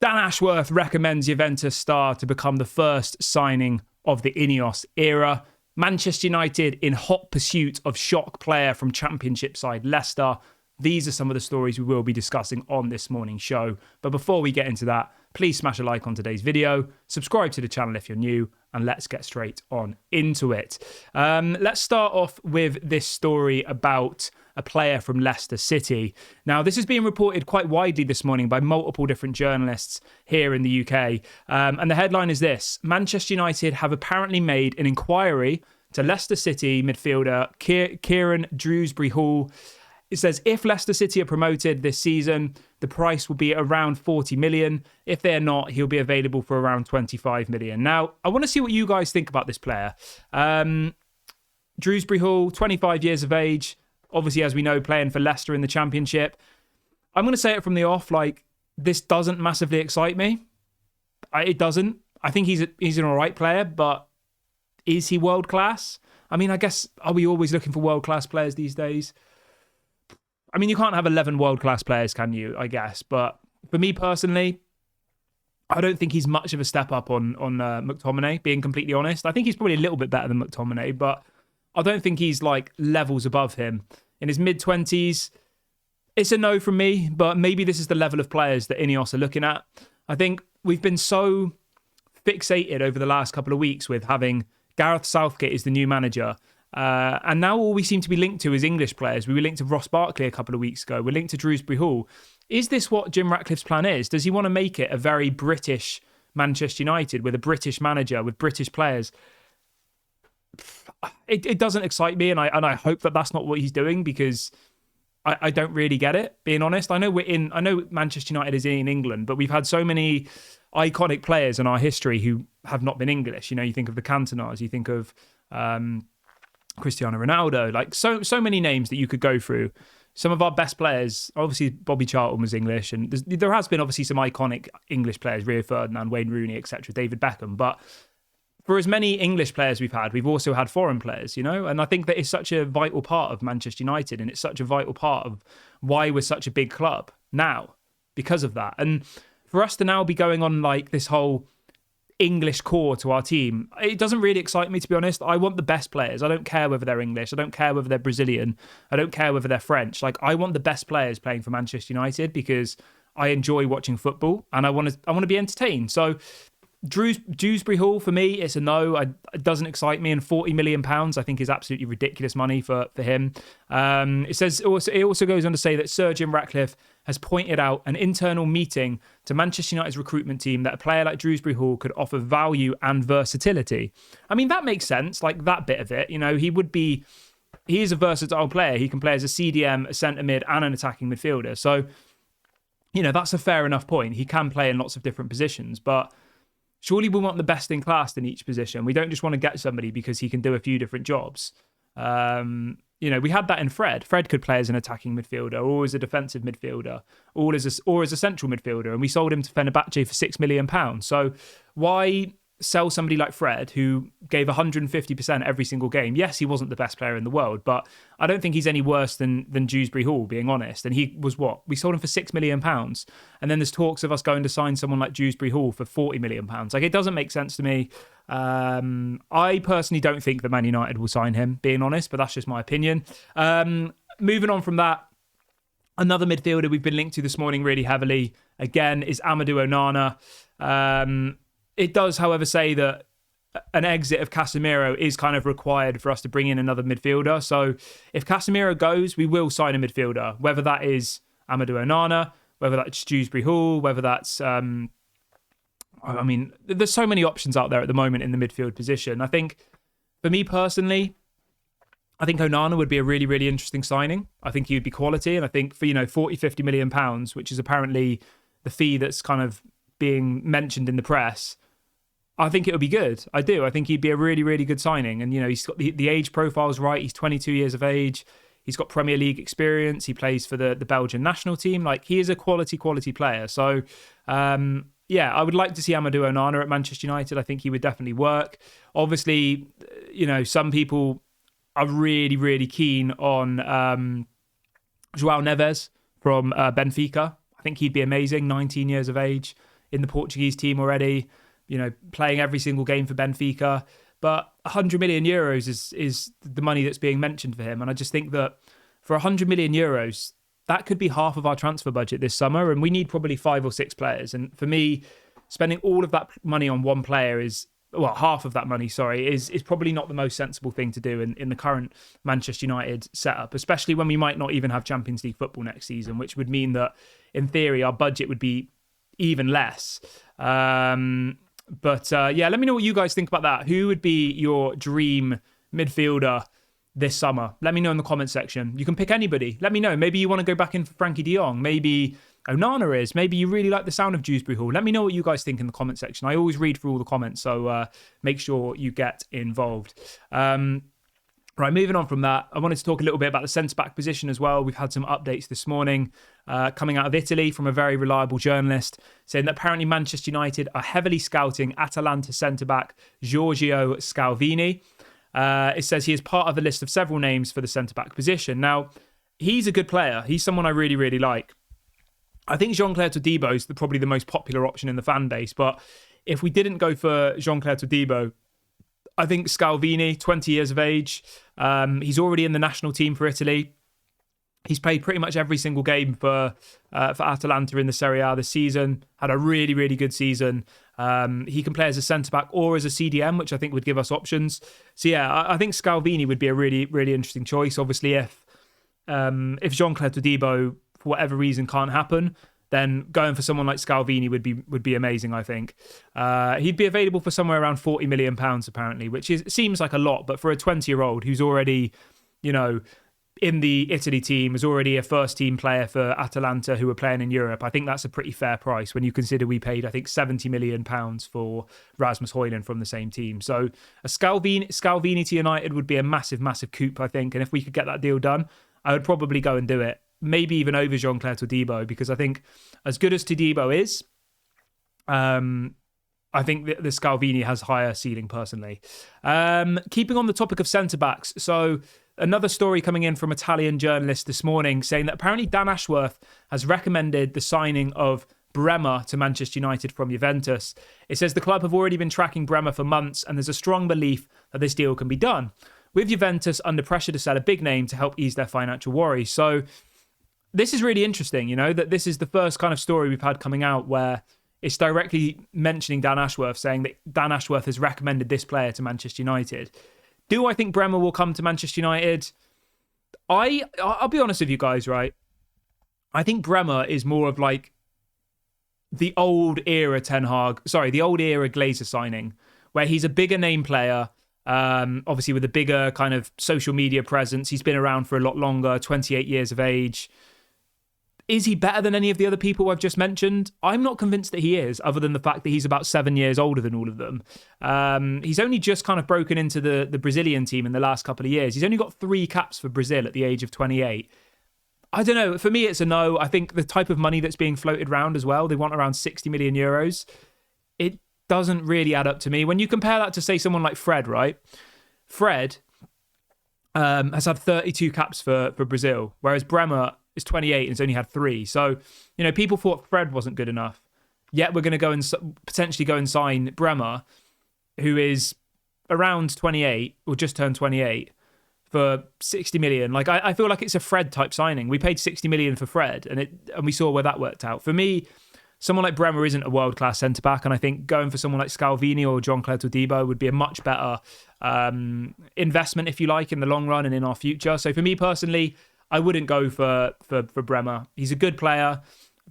Dan Ashworth recommends Juventus star to become the first signing of the Ineos era. Manchester United in hot pursuit of shock player from Championship side Leicester. These are some of the stories we will be discussing on this morning's show. But before we get into that, please smash a like on today's video, subscribe to the channel if you're new, and let's get straight on into it. Let's start off with this story about a player from Leicester City. Now, this is being reported quite widely this morning by multiple different journalists here in the UK. And the headline is this: Manchester United have apparently made an inquiry to Leicester City midfielder Kieran Dewsbury-Hall. It says if Leicester City are promoted this season, the price will be around 40 million. If they're not, he'll be available for around 25 million. Now, I want to see what you guys think about this player. Dewsbury-Hall, 25 years of age, obviously, as we know, playing for Leicester in the Championship. I'm going to say it from the off, like, this doesn't massively excite me. It doesn't. I think he's an all right player, but is he world class? I mean, I guess, are we always looking for world class players these days? I mean, you can't have 11 world-class players, can you, I guess? But for me personally, I don't think he's much of a step up on McTominay, being completely honest. I think he's probably a little bit better than McTominay, but I don't think he's like levels above him. In his mid-20s, it's a no from me, but maybe this is the level of players that Ineos are looking at. I think we've been so fixated over the last couple of weeks with having Gareth Southgate as the new manager. And now all we seem to be linked to is English players. We were linked to Ross Barkley a couple of weeks ago. We're linked to Dewsbury-Hall. Is this what Jim Ratcliffe's plan is? Does he want to make it a very British Manchester United with a British manager, with British players? It doesn't excite me, and I hope that that's not what he's doing, because I don't really get it, being honest. I know Manchester United is in England, but we've had so many iconic players in our history who have not been English. You know, you think of the Cantonars, you think of Cristiano Ronaldo, like so many names that you could go through. Some of our best players, obviously Bobby Charlton was English, and there has been obviously some iconic English players, Rio Ferdinand, Wayne Rooney, etc., David Beckham. But for as many English players we've also had foreign players, you know, and I think that is such a vital part of Manchester United, and it's such a vital part of why we're such a big club now, because of that. And for us to now be going on like this whole English core to our team, it doesn't really excite me, to be honest. I want the best players. I don't care whether they're English. I don't care whether they're Brazilian. I don't care whether they're French. Like, I want the best players playing for Manchester United because I enjoy watching football and I want to be entertained. So Dewsbury-Hall, for me, it's a no. It doesn't excite me, and £40 million I think is absolutely ridiculous money for him. It also goes on to say that Sir Jim Ratcliffe has pointed out an internal meeting to Manchester United's recruitment team that a player like Dewsbury-Hall could offer value and versatility. I mean, that makes sense, like that bit of it. You know, he is a versatile player. He can play as a CDM, a centre mid, and an attacking midfielder. So, you know, that's a fair enough point. He can play in lots of different positions, but surely we want the best in class in each position. We don't just want to get somebody because he can do a few different jobs. You know, we had that in Fred. Fred could play as an attacking midfielder or as a defensive midfielder or as a central midfielder. And we sold him to Fenerbahce for £6 million. So why sell somebody like Fred, who gave 150% every single game? Yes, he wasn't the best player in the world, but I don't think he's any worse than Dewsbury-Hall, being honest. And he was we sold him for £6 million. And then there's talks of us going to sign someone like Dewsbury-Hall for £40 million. Like, it doesn't make sense to me. I personally don't think that Man United will sign him, being honest, but that's just my opinion. Moving on from that, another midfielder we've been linked to this morning really heavily, again, is Amadou Onana. It does, however, say that an exit of Casemiro is kind of required for us to bring in another midfielder. So if Casemiro goes, we will sign a midfielder, whether that is Amadou Onana, whether that's Dewsbury-Hall, whether that's... I mean, there's so many options out there at the moment in the midfield position. I think, for me personally, I think Onana would be a really, really interesting signing. I think he would be quality. And I think for, £40-50 million, which is apparently the fee that's kind of being mentioned in the press, I think it would be good. I do. I think he'd be a really, really good signing. And, he's got the age profile's right. He's 22 years of age. He's got Premier League experience. He plays for the Belgian national team. Like, he is a quality player. So, I would like to see Amadou Onana at Manchester United. I think he would definitely work. Obviously, some people are really, really keen on João Neves from Benfica. I think he'd be amazing, 19 years of age. in the Portuguese team already, playing every single game for Benfica. But 100 million euros is the money that's being mentioned for him. And I just think that for 100 million euros, that could be half of our transfer budget this summer. And we need probably 5 or 6 players. And for me, spending all of that money on one player half of that money, is probably not the most sensible thing to do in the current Manchester United setup, especially when we might not even have Champions League football next season, which would mean that, in theory, our budget would be even less. But let me know what you guys think about that. Who would be your dream midfielder this summer? Let me know in the comment section. You can pick anybody. Let me know. Maybe you want to go back in for Frankie de Jong. Maybe Onana is. Maybe you really like the sound of Dewsbury Hall. Let me know what you guys think in the comment section. I always read through all the comments, so make sure you get involved. Right, moving on from that, I wanted to talk a little bit about the centre-back position as well. We've had some updates this morning coming out of Italy from a very reliable journalist saying that apparently Manchester United are heavily scouting Atalanta centre-back Giorgio Scalvini. It says he is part of a list of several names for the centre-back position. Now, he's a good player. He's someone I really, really like. I think Jean-Claire Todibo is probably the most popular option in the fan base, but if we didn't go for Jean-Claire Todibo, I think Scalvini, 20 years of age, he's already in the national team for Italy. He's played pretty much every single game for Atalanta in the Serie A this season. Had a really, really good season. He can play as a centre-back or as a CDM, which I think would give us options. So yeah, I think Scalvini would be a really, really interesting choice. Obviously, if Jean-Claire Todibo, for whatever reason, can't happen, then going for someone like Scalvini would be amazing, I think. He'd be available for somewhere around £40 million, apparently, which seems like a lot, but for a 20-year-old who's already, in the Italy team, is already a first-team player for Atalanta who are playing in Europe, I think that's a pretty fair price when you consider we paid, I think, £70 million for Rasmus Højlund from the same team. So a Scalvini to United would be a massive, massive coup, I think, and if we could get that deal done, I would probably go and do it. Maybe even over Jean-Claire Todibo, because I think as good as Todibo is, I think the Scalvini has higher ceiling personally. Keeping on the topic of centre-backs, so another story coming in from Italian journalists this morning saying that apparently Dan Ashworth has recommended the signing of Bremer to Manchester United from Juventus. It says the club have already been tracking Bremer for months and there's a strong belief that this deal can be done, with Juventus under pressure to sell a big name to help ease their financial worries. So this is really interesting, that this is the first kind of story we've had coming out where it's directly mentioning Dan Ashworth, saying that Dan Ashworth has recommended this player to Manchester United. Do I think Bremer will come to Manchester United? I'll be honest with you guys, right? I think Bremer is more of like the old era the old era Glazer signing, where he's a bigger name player, obviously with a bigger kind of social media presence. He's been around for a lot longer, 28 years of age. Is he better than any of the other people I've just mentioned? I'm not convinced that he is, other than the fact that he's about 7 years older than all of them. He's only just kind of broken into the Brazilian team in the last couple of years. He's only got 3 caps for Brazil at the age of 28. I don't know. For me, it's a no. I think the type of money that's being floated around as well, they want around 60 million euros. It doesn't really add up to me. When you compare that to, say, someone like Fred, right? Fred has had 32 caps for Brazil, whereas Bremer is 28 and has only had 3. So, people thought Fred wasn't good enough. Yet we're going to go and potentially go and sign Bremer, who is around 28 or just turned 28, for 60 million. Like, I feel like it's a Fred type signing. We paid 60 million for Fred and we saw where that worked out. For me, someone like Bremer isn't a world-class centre-back, and I think going for someone like Scalvini or Jean-Claire Todibo would be a much better investment, if you like, in the long run and in our future. So for me personally, I wouldn't go for Bremer. He's a good player,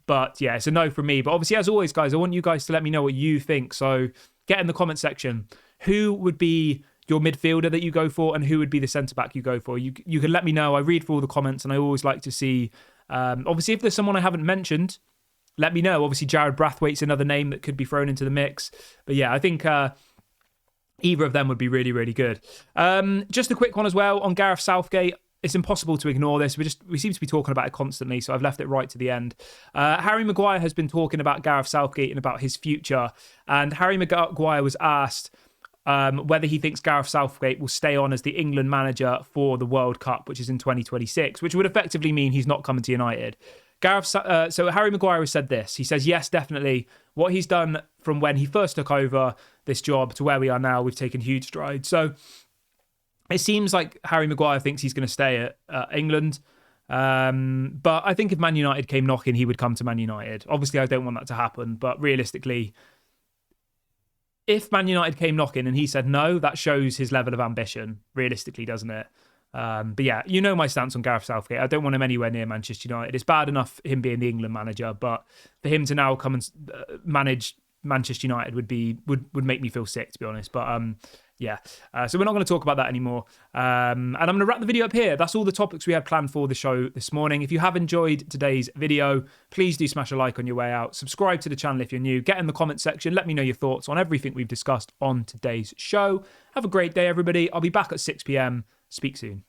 but yeah, it's a no from me. But obviously, as always, guys, I want you guys to let me know what you think. So get in the comment section. Who would be your midfielder that you go for, and who would be the centre-back you go for? You can let me know. I read through all the comments, and I always like to see, obviously, if there's someone I haven't mentioned, let me know. Obviously, Jared Brathwaite's another name that could be thrown into the mix. But yeah, I think either of them would be really, really good. Just a quick one as well on Gareth Southgate. It's impossible to ignore this. We seem to be talking about it constantly, so I've left it right to the end. Harry Maguire has been talking about Gareth Southgate and about his future. And Harry Maguire was asked whether he thinks Gareth Southgate will stay on as the England manager for the World Cup, which is in 2026, which would effectively mean he's not coming to United. So Harry Maguire has said this. He says, yes, definitely. What he's done from when he first took over this job to where we are now, we've taken huge strides. So it seems like Harry Maguire thinks he's going to stay at England. But I think if Man United came knocking, he would come to Man United. Obviously, I don't want that to happen. But realistically, if Man United came knocking and he said no, that shows his level of ambition, realistically, doesn't it? But yeah, you know my stance on Gareth Southgate. I don't want him anywhere near Manchester United. It's bad enough him being the England manager, but for him to now come and manage Manchester United would make me feel sick, to be honest. But yeah, so we're not going to talk about that anymore. And I'm going to wrap the video up here. That's all the topics we had planned for the show this morning. If you have enjoyed today's video, please do smash a like on your way out. Subscribe to the channel if you're new. Get in the comment section. Let me know your thoughts on everything we've discussed on today's show. Have a great day, everybody. I'll be back at 6 p.m. Speak soon.